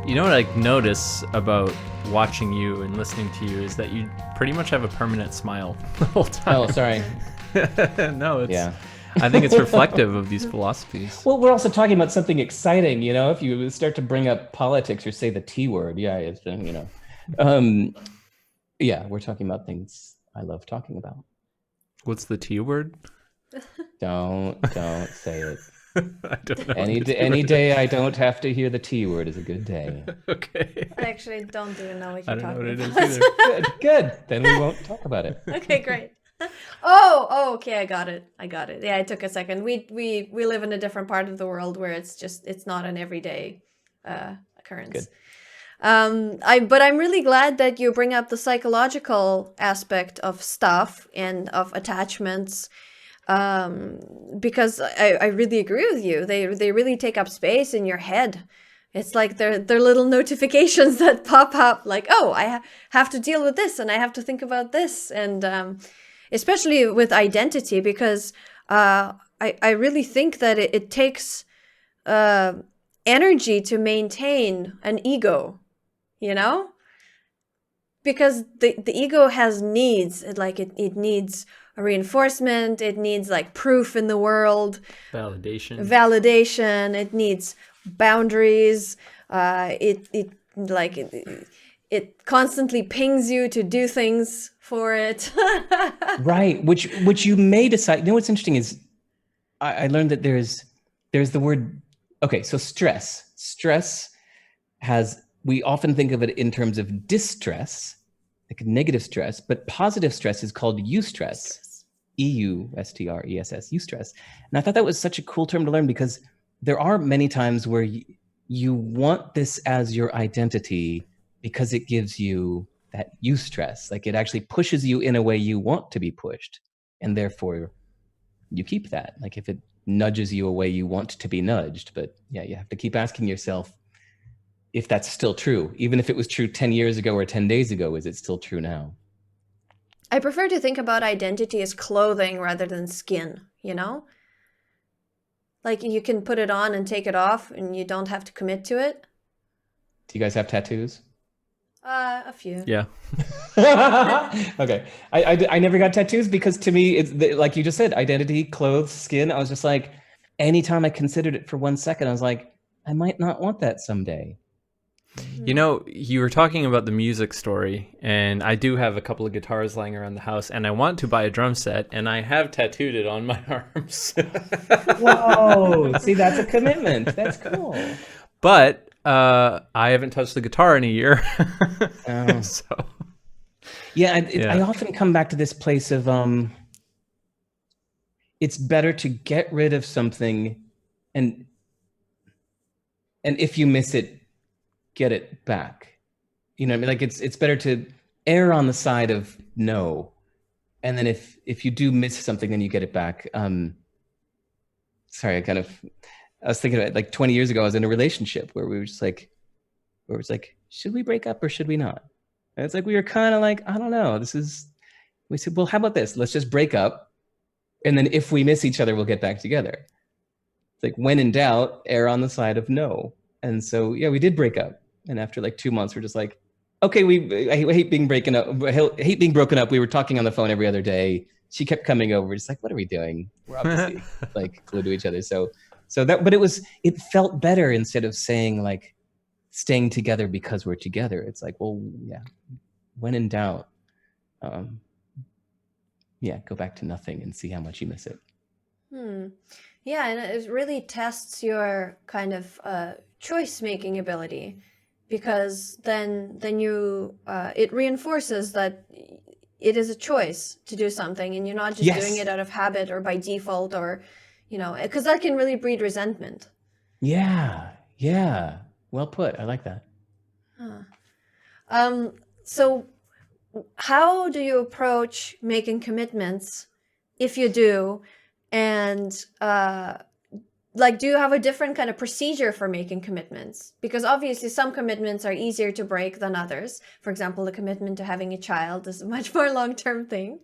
You know what I notice about watching you and listening to you is that you pretty much have a permanent smile the whole time. Oh, sorry. No, it's. Yeah. I think it's reflective of these philosophies. Well, we're also talking about something exciting, you know. If you start to bring up politics or say the T word, yeah, it's you know, yeah, we're talking about things I love talking about. What's the T word? Don't say it. I don't know. Any day I don't have to hear the T word is a good day. Okay. I actually don't even know what you're I don't know talking what it about. is either. Good. Then we won't talk about it. Okay, great. Oh, okay, I got it. Yeah, it took a second. We live in a different part of the world where it's not an everyday occurrence. Good. But I'm really glad that you bring up the psychological aspect of stuff and of attachments, because I really agree with you. They really take up space in your head. It's like they're little notifications that pop up, like, oh, I have to deal with this and I have to think about this, and especially with identity, because I really think that it takes energy to maintain an ego, you know? Because the ego has needs. It needs a reinforcement. It needs like proof in the world. Validation. It needs boundaries. It constantly pings you to do things for it. Right. Which you may decide. You know what's interesting is I learned that there's the word. Okay, so stress. Stress has, we often think of it in terms of distress, like negative stress, but positive stress is called eustress. E-U-S-T-R-E-S-S, eustress. And I thought that was such a cool term to learn, because there are many times where you want this as your identity because it gives you that eustress. Like it actually pushes you in a way you want to be pushed. And therefore you keep that. Like if it nudges you a way you want to be nudged. But yeah, you have to keep asking yourself if that's still true. Even if it was true 10 years ago or 10 days ago, is it still true now? I prefer to think about identity as clothing rather than skin, you know? Like you can put it on and take it off and you don't have to commit to it. Do you guys have tattoos? A few. Yeah. Okay. I never got tattoos because to me, it's like you just said, identity, clothes, skin. I was just like, anytime I considered it for 1 second, I was like, I might not want that someday. You know, you were talking about the music story, and I do have a couple of guitars lying around the house, and I want to buy a drum set, and I have tattooed it on my arms. Whoa. See, that's a commitment. That's cool. But I haven't touched the guitar in a year. Oh. So yeah, I often come back to this place of it's better to get rid of something and if you miss it, get it back. You know what I mean? Like it's better to err on the side of no. And then if you do miss something, then you get it back. Sorry, I was thinking about it, like 20 years ago, I was in a relationship where we were just like, should we break up or should we not? And it's like, we were kind of like, I don't know. We said, well, how about this? Let's just break up. And then if we miss each other, we'll get back together. It's like, when in doubt, err on the side of no. And so, yeah, we did break up. And after like 2 months, we're just like, okay, I hate being broken up. I hate being broken up. We were talking on the phone every other day. She kept coming over. Just like, what are we doing? We're obviously like glued to each other. So that, but it felt better instead of saying like staying together because we're together. It's like, well, yeah, when in doubt, yeah, go back to nothing and see how much you miss it. Yeah, and it really tests your kind of choice-making ability, because then you it reinforces that it is a choice to do something, and you're not just doing it out of habit or by default, or because that can really breed resentment. Yeah, well put. I like that. So how do you approach making commitments, if you do, and do you have a different kind of procedure for making commitments? Because obviously some commitments are easier to break than others. For example, the commitment to having a child is a much more long-term thing.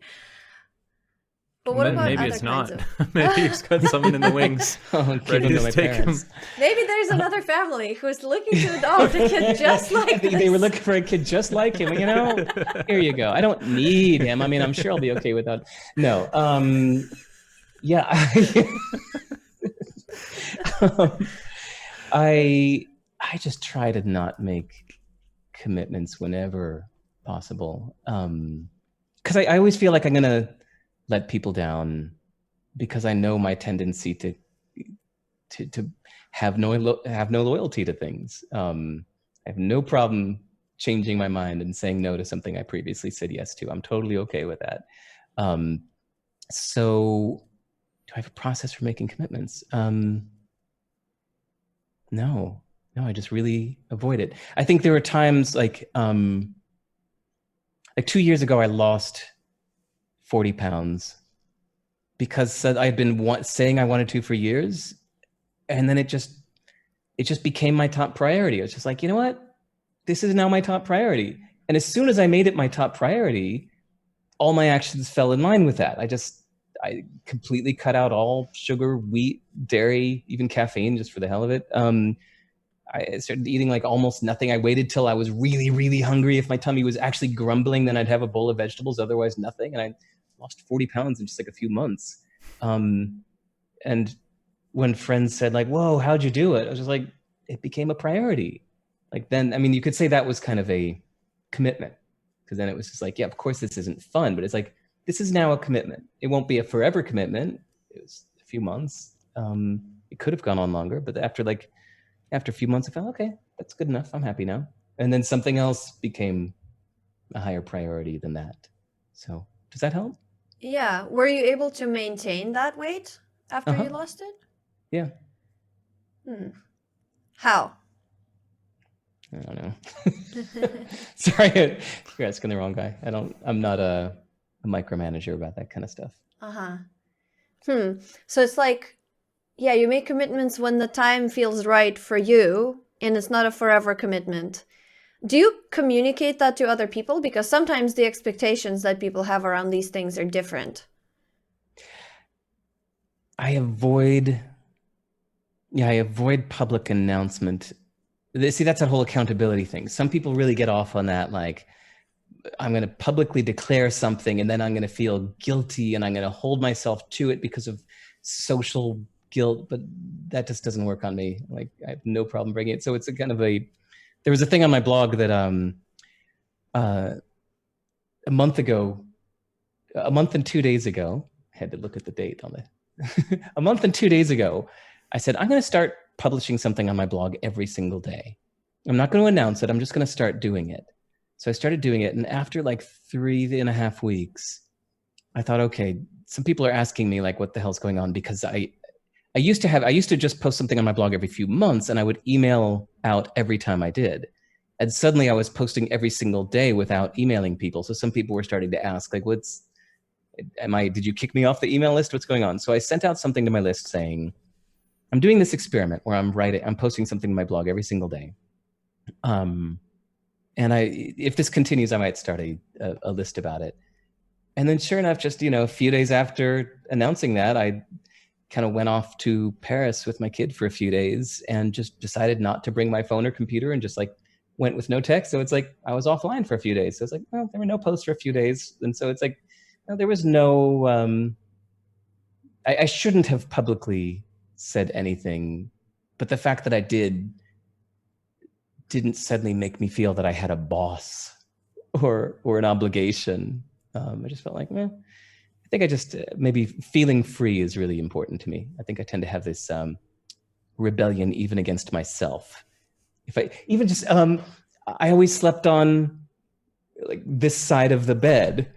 But what about Maybe other it's kinds not. of... Maybe he's got someone in the wings Give ready them to to my take him. parents. Maybe there's another family who's looking to adopt a kid just like I think this. they were looking for a kid just like him. You know, here you go. I don't need him. I mean, I'm sure I'll be okay without. No. Yeah. I just try to not make commitments whenever possible. Because I always feel like I'm gonna let people down, because I know my tendency to have no loyalty to things. I have no problem changing my mind and saying no to something I previously said yes to. I'm totally okay with that. So do I have a process for making commitments? No, I just really avoid it. I think there were times like 2 years ago, I lost 40 pounds because I had been saying I wanted to for years. And then it just became my top priority. It's just like, you know what? This is now my top priority. And as soon as I made it my top priority, all my actions fell in line with that. I completely cut out all sugar, wheat, dairy, even caffeine, just for the hell of it. I started eating like almost nothing. I waited till I was really, really hungry. If my tummy was actually grumbling, then I'd have a bowl of vegetables, otherwise nothing. And I lost 40 pounds in just like a few months. And when friends said like, whoa, how'd you do it? I was just like, it became a priority. Like then, I mean, you could say that was kind of a commitment, because then it was just like, yeah, of course this isn't fun, but it's like, this is now a commitment. It won't be a forever commitment. It was a few months. It could have gone on longer, but after a few months, I felt, okay, that's good enough. I'm happy now. And then something else became a higher priority than that. So does that help? Yeah. Were you able to maintain that weight after you lost it? Yeah. How? I don't know. Sorry, you're asking the wrong guy. I'm not a micromanager about that kind of stuff. So it's like, yeah, you make commitments when the time feels right for you, and it's not a forever commitment. Do you communicate that to other people? Because sometimes the expectations that people have around these things are different. I avoid public announcement. See, that's that whole accountability thing. Some people really get off on that, like, I'm going to publicly declare something and then I'm going to feel guilty and I'm going to hold myself to it because of social guilt, but that just doesn't work on me. Like, I have no problem breaking it. So it's a kind of there was a thing on my blog that a month and 2 days ago, I had to look at the date on it. A month and 2 days ago, I said, I'm going to start publishing something on my blog every single day. I'm not going to announce it. I'm just going to start doing it. So I started doing it. And after like 3.5 weeks, I thought, okay, some people are asking me like, what the hell's going on? Because I used to just post something on my blog every few months and I would email out every time I did. And suddenly I was posting every single day without emailing people. So some people were starting to ask like, did you kick me off the email list? What's going on? So I sent out something to my list saying, I'm doing this experiment where I'm posting something to my blog every single day. And if this continues, I might start a list about it. And then sure enough, just, a few days after announcing that, I kind of went off to Paris with my kid for a few days and just decided not to bring my phone or computer and just like went with no text. So it's like, I was offline for a few days. So it's like, well, there were no posts for a few days. And so it's like, there was no, I shouldn't have publicly said anything, but the fact that I didn't suddenly make me feel that I had a boss or an obligation. I just felt like, I think I just maybe feeling free is really important to me. I think I tend to have this rebellion even against myself. If I even just, I always slept on like this side of the bed.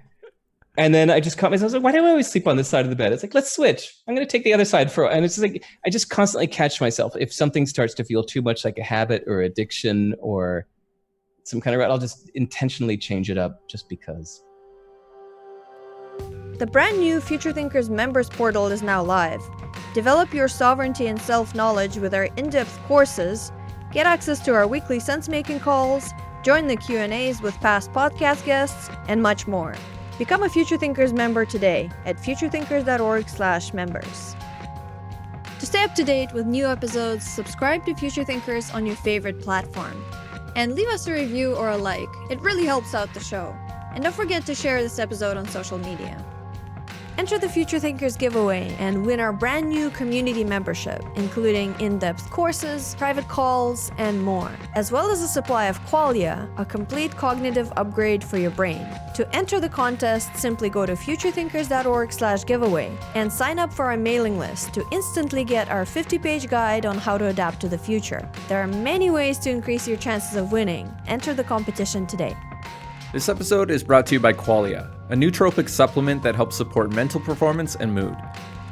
And then I just caught myself, like, why do I always sleep on this side of the bed? It's like, let's switch. I'm going to take the other side and it's just like, I just constantly catch myself. If something starts to feel too much like a habit or addiction or some kind of rut, I'll just intentionally change it up just because. The brand new Future Thinkers members portal is now live. Develop your sovereignty and self-knowledge with our in-depth courses, get access to our weekly sense-making calls, join the Q&As with past podcast guests, and much more. Become a Future Thinkers member today at futurethinkers.org/members. To stay up to date with new episodes, subscribe to Future Thinkers on your favorite platform. And leave us a review or a like. It really helps out the show. And don't forget to share this episode on social media. Enter the Future Thinkers giveaway and win our brand new community membership, including in-depth courses, private calls, and more, as well as a supply of Qualia, a complete cognitive upgrade for your brain. To enter the contest, simply go to futurethinkers.org/giveaway and sign up for our mailing list to instantly get our 50-page guide on how to adapt to the future. There are many ways to increase your chances of winning. Enter the competition today. This episode is brought to you by Qualia, a nootropic supplement that helps support mental performance and mood.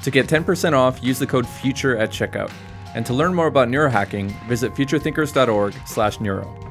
To get 10% off, use the code FUTURE at checkout. And to learn more about neurohacking, visit futurethinkers.org/neuro.